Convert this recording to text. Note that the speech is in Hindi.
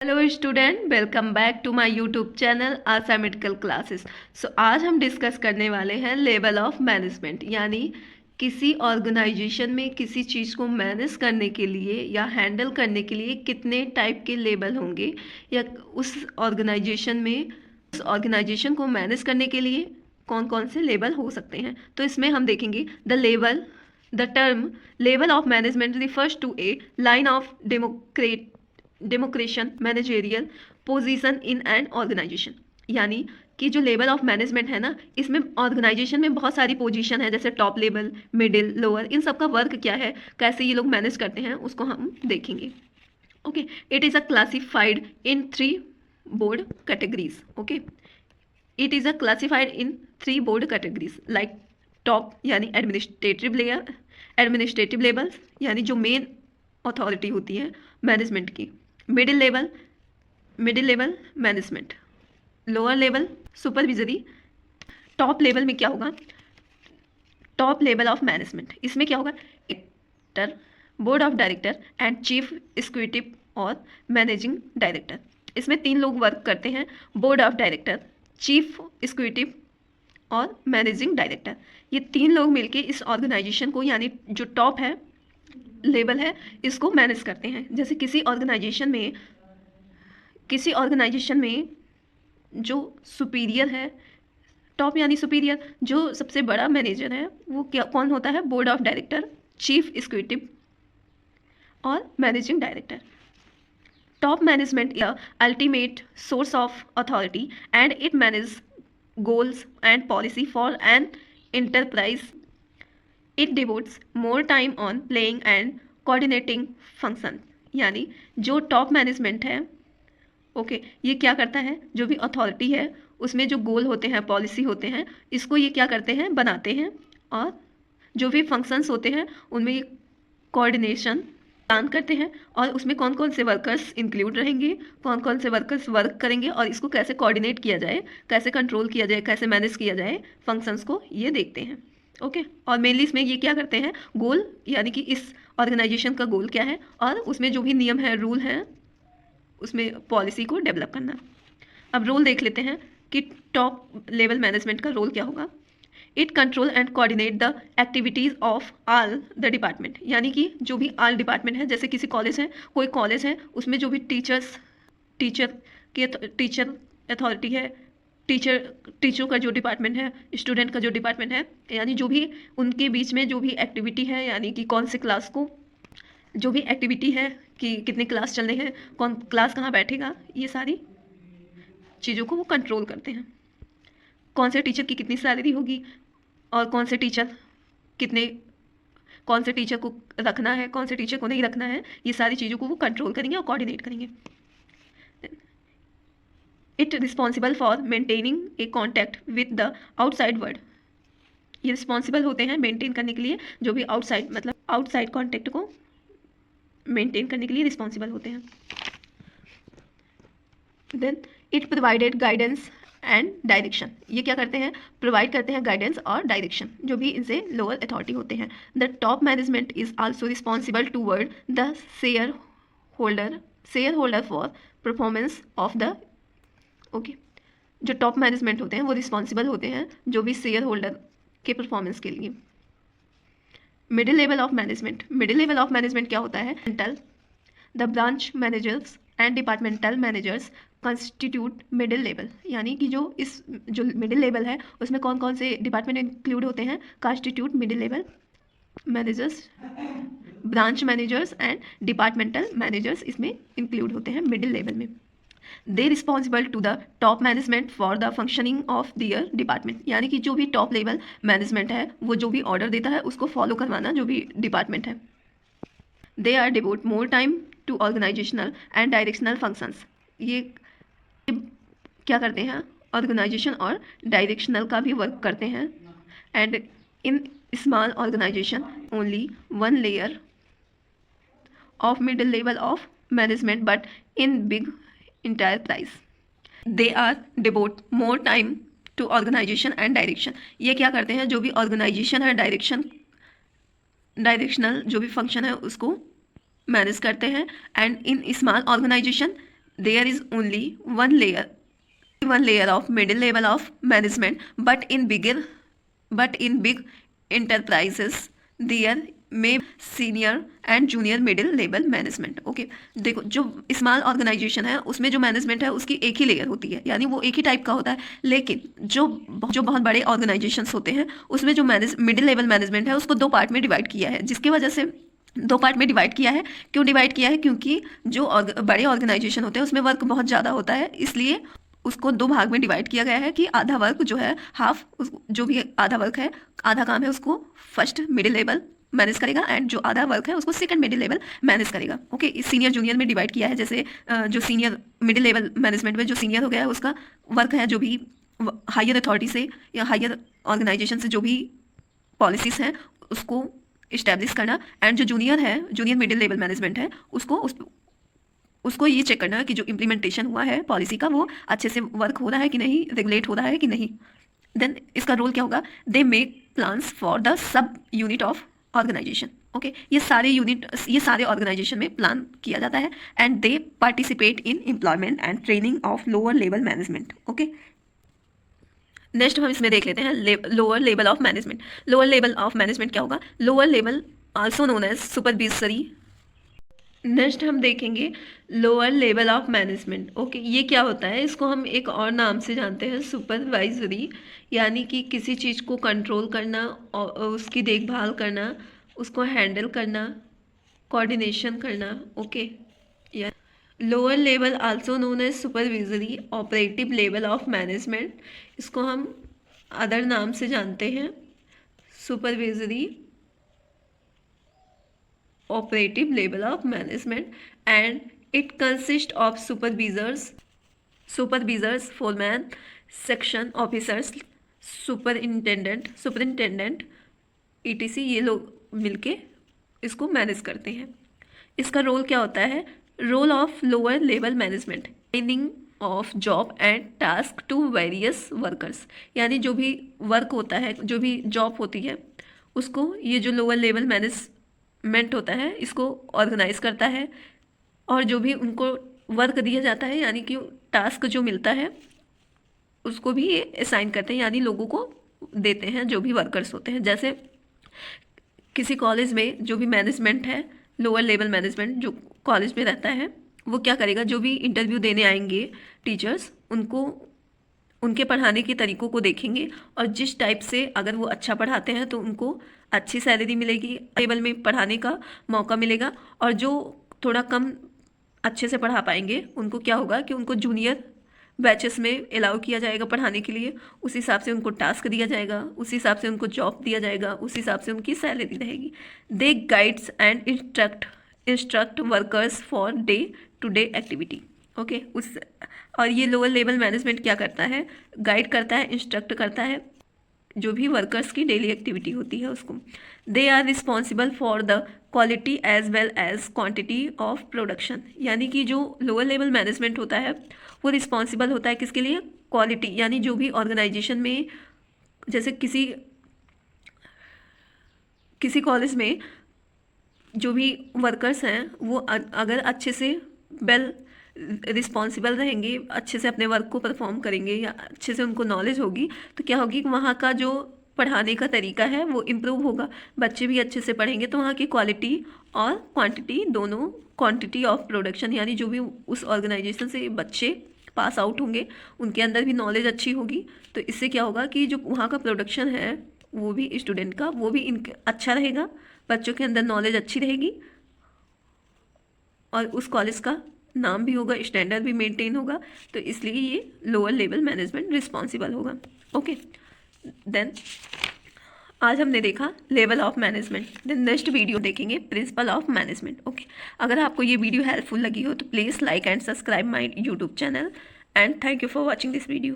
Hello student, welcome back to my YouTube channel Asha medical classes. आज हम डिस्कस करने वाले हैं लेवल ऑफ मैनेजमेंट, यानी किसी ऑर्गेनाइजेशन में किसी चीज़ को मैनेज करने के लिए या हैंडल करने के लिए कितने टाइप के लेवल होंगे, या उस ऑर्गेनाइजेशन को मैनेज करने के लिए कौन कौन से लेवल हो सकते हैं। तो इसमें हम देखेंगे the term level of management refers to a line of demarcation managerial position in an organisation. यानी कि जो लेवल ऑफ मैनेजमेंट है ना, इसमें ऑर्गेनाइजेशन में बहुत सारी पोजीशन है, जैसे टॉप लेवल, मिडिल, लोअर, इन सब का वर्क क्या है, कैसे ये लोग मैनेज करते हैं, उसको हम देखेंगे। Okay, it is a classified in 3 board categories. Okay, it is a classified in 3 board categories like top यानी एडमिनिस्ट्रेटिव लेवल्स यानी जो मेन अथॉरिटी होती है मैनेजमेंट की, middle level management, lower level supervisory, top level में क्या होगा, टॉप लेवल ऑफ मैनेजमेंट। इसमें क्या होगा, director, board of director and chief executive और मैनेजिंग डायरेक्टर। इसमें 3 लोग वर्क करते हैं, board of director, chief executive और मैनेजिंग डायरेक्टर। ये 3 लोग मिलके इस ऑर्गेनाइजेशन को, यानी जो टॉप है लेवल है, इसको मैनेज करते हैं। जैसे किसी ऑर्गेनाइजेशन में जो सुपीरियर है, टॉप यानी सुपीरियर, जो सबसे बड़ा मैनेजर है, वो कौन होता है, board of director, chief executive और managing director. Top management is the ultimate source of authority and it manage goals and policy for an enterprise. It devotes more time on playing and coordinating function. यानी जो टॉप मैनेजमेंट है, ओके, ये क्या करता है, जो भी अथॉरिटी है उसमें जो गोल होते हैं, पॉलिसी होते हैं, इसको ये क्या करते हैं, बनाते हैं, और जो भी फंक्शंस होते हैं उनमें ये कोऑर्डिनेशन प्लान करते हैं, और उसमें कौन कौन से वर्कर्स इंक्लूड रहेंगे, कौन कौन से वर्कर्स वर्क करेंगे, और इसको कैसे कोऑर्डिनेट किया जाए, कैसे कंट्रोल किया जाए, कैसे मैनेज किया जाए फंक्शंस को, ये देखते हैं। ओके, और मेनली इसमें ये क्या करते हैं, गोल यानी कि इस ऑर्गेनाइजेशन का गोल क्या है, और उसमें जो भी नियम है, रूल है, उसमें पॉलिसी को डेवलप करना। अब रोल देख लेते हैं कि टॉप लेवल मैनेजमेंट का रोल क्या होगा। It control and coordinate the activities of all the department, यानी कि जो भी ऑल डिपार्टमेंट है, जैसे किसी कॉलेज है, कोई कॉलेज है, उसमें जो भी टीचर अथॉरिटी है, टीचरों का जो डिपार्टमेंट है, स्टूडेंट का जो डिपार्टमेंट है, यानी जो भी उनके बीच में जो भी एक्टिविटी है, यानी कि कौन से क्लास को, जो भी एक्टिविटी है कि कितने क्लास चलने हैं, कौन क्लास कहाँ बैठेगा, ये सारी चीज़ों को वो कंट्रोल करते हैं। कौन से टीचर की कितनी सैलरी होगी, और कौन से टीचर को रखना है, कौन से टीचर को नहीं रखना है, ये सारी चीज़ों को वो कंट्रोल करेंगे और कोऑर्डिनेट करेंगे। It responsible for maintaining A contact with the outside world. ये रिस्पॉन्सिबल होते हैं मेंटेन करने के लिए, जो भी आउटसाइड कॉन्टैक्ट को मेंटेन करने के लिए रिस्पॉन्सिबल होते हैं। Then it provided guidance and direction. ये क्या करते हैं, प्रोवाइड करते हैं गाइडेंस और डायरेक्शन, जो भी इनसे लोअर अथॉरिटी होते हैं। The top management is also responsible toward the share holder for performance of the, okay, जो टॉप मैनेजमेंट होते हैं वो रिस्पॉन्सिबल होते हैं जो भी शेयर होल्डर के परफॉर्मेंस के लिए। मिडिल लेवल ऑफ मैनेजमेंट क्या होता है, the branch managers and departmental managers constitute middle level, यानी कि जो मिडिल लेवल है उसमें कौन कौन से डिपार्टमेंट इंक्लूड होते हैं, constitute middle level managers, branch managers and departmental managers इसमें इंक्लूड होते हैं मिडिल लेवल में। They responsible to the top management for the functioning of their department, यानी कि जो भी टॉप लेवल मैनेजमेंट है वो जो भी ऑर्डर देता है उसको फॉलो करवाना जो भी डिपार्टमेंट है। They are devote more time to organisational and directional functions. ये क्या करते हैं, ऑर्गेनाइजेशन और डायरेक्शनल का भी वर्क करते हैं। And in small organisation only 1 layer of middle level of management, but in big enterprise they are devote more time to organization and direction। ये क्या करते हैं, जो भी ऑर्गेनाइजेशन है, डायरेक्शनल जो भी फंक्शन है उसको मैनेज करते हैं। And in small organisation there is only one layer of middle level of management, but in big enterprises there may senior and junior middle level management. Okay, देखो जो स्मॉल ऑर्गेनाइजेशन है उसमें जो मैनेजमेंट है उसकी एक ही लेयर होती है, यानी वो एक ही टाइप का होता है. लेकिन जो बहुत बड़े ऑर्गेनाइजेशंस होते हैं उसमें जो मिडिल लेवल मैनेजमेंट है उसको दो पार्ट में डिवाइड किया है. जिसकी वजह से दो पार्ट में डिवाइड किया है. क्यों डिवाइड किया है? क्योंकि जो बड़े ऑर्गेनाइजेशन होते हैं उसमें वर्क बहुत ज़्यादा होता है, इसलिए उसको दो भाग में डिवाइड किया गया है कि आधा वर्क जो है जो भी आधा वर्क है, आधा काम है, उसको फर्स्ट मिडिल लेवल मैनेज करेगा एंड जो आधा वर्क है उसको सेकंड मिडिल लेवल मैनेज करेगा. ओके, इस सीनियर जूनियर में डिवाइड किया है. जैसे जो सीनियर मिडिल लेवल मैनेजमेंट में जो सीनियर हो गया है उसका वर्क है जो भी हायर अथॉरिटी से या हायर ऑर्गेनाइजेशन से जो भी पॉलिसीज़ हैं उसको इस्टेब्लिश करना. एंड जो जूनियर है, जूनियर मिडिल लेवल मैनेजमेंट है, उसको ये चेक करना कि जो इम्प्लीमेंटेशन हुआ है पॉलिसी का वो अच्छे से वर्क हो रहा है कि नहीं, रेगुलेट हो रहा है कि नहीं. देन इसका रोल क्या होगा? They make plans for the sub unit of organisation. Okay, ये सारे ऑर्गेनाइजेशन में प्लान किया जाता है and they participate in employment and training of lower level management. Okay, next हम इसमें देख लेते हैं lower level of management. Lower level of management क्या होगा? Lower level also known as supervisory. Next हम देखेंगे lower level of management. Okay, ये क्या होता है? इसको हम एक और नाम से जानते हैं, सुपरवाइजरी. यानी कि किसी चीज़ को कंट्रोल करना और उसकी देखभाल करना, उसको हैंडल करना, कोऑर्डिनेशन करना. ओके, या lower level also known as supervisory operative level of management. इसको हम अदर नाम से जानते हैं, supervisory operative level of management, and it consists of supervisors, foreman, section officers, superintendent etc. ये लोग मिलके इसको मैनेज करते हैं. इसका रोल क्या होता है? Role of lower level management, training of job and task to various workers. यानी जो भी वर्क होता है, जो भी जॉब होती है, उसको ये जो लोअर लेवल मैनेजमेंट होता है इसको ऑर्गेनाइज करता है, और जो भी उनको वर्क दिया जाता है यानी कि टास्क जो मिलता है उसको भी ये असाइन करते हैं, यानी लोगों को देते हैं जो भी वर्कर्स होते हैं. जैसे किसी कॉलेज में जो भी मैनेजमेंट है, लोअर लेवल मैनेजमेंट जो कॉलेज में रहता है, वो क्या करेगा? जो भी इंटरव्यू देने आएंगे टीचर्स, उनको उनके पढ़ाने के तरीक़ों को देखेंगे, और जिस टाइप से अगर वो अच्छा पढ़ाते हैं तो उनको अच्छी सैलरी मिलेगी, लेवल में पढ़ाने का मौका मिलेगा. और जो थोड़ा कम अच्छे से पढ़ा पाएंगे उनको क्या होगा कि उनको जूनियर बैचेस में अलाउ किया जाएगा पढ़ाने के लिए. उस हिसाब से उनको टास्क दिया जाएगा, उस हिसाब से उनको जॉब दिया जाएगा, उस हिसाब से उनकी सैलरी रहेगी. They guides and instruct workers for day to day activity. Okay, और ये लोअर लेवल मैनेजमेंट क्या करता है? गाइड करता है, इंस्ट्रक्ट करता है जो भी वर्कर्स की डेली एक्टिविटी होती है उसको. They are responsible for the quality as well as quantity of production. यानी कि जो लोअर लेवल मैनेजमेंट होता है वो रिस्पॉन्सिबल होता है किसके लिए? क्वालिटी. यानी जो भी ऑर्गेनाइजेशन में, जैसे किसी कॉलेज में जो भी वर्कर्स हैं वो अगर अच्छे से वेल रिस्पॉन्सिबल रहेंगे, अच्छे से अपने वर्क को परफॉर्म करेंगे या अच्छे से उनको नॉलेज होगी, तो क्या होगी कि वहाँ का जो पढ़ाने का तरीका है वो इम्प्रूव होगा. बच्चे भी अच्छे से पढ़ेंगे तो वहाँ की क्वालिटी और क्वांटिटी दोनों, क्वांटिटी ऑफ प्रोडक्शन यानी जो भी उस ऑर्गेनाइजेशन से बच्चे पास आउट होंगे उनके अंदर भी नॉलेज अच्छी होगी. तो इससे क्या होगा कि जो वहाँ का प्रोडक्शन है वो भी स्टूडेंट का वो भी अच्छा रहेगा, बच्चों के अंदर नॉलेज अच्छी रहेगी, और उस कॉलेज का नाम भी होगा, स्टैंडर्ड भी मेंटेन होगा. तो इसलिए ये लोअर लेवल मैनेजमेंट रिस्पॉन्सिबल होगा. ओके, देन आज हमने देखा level of management. Then next video देखेंगे प्रिंसिपल ऑफ मैनेजमेंट. ओके, अगर आपको ये वीडियो हेल्पफुल लगी हो तो please like and subscribe my YouTube channel, and thank you for watching this video.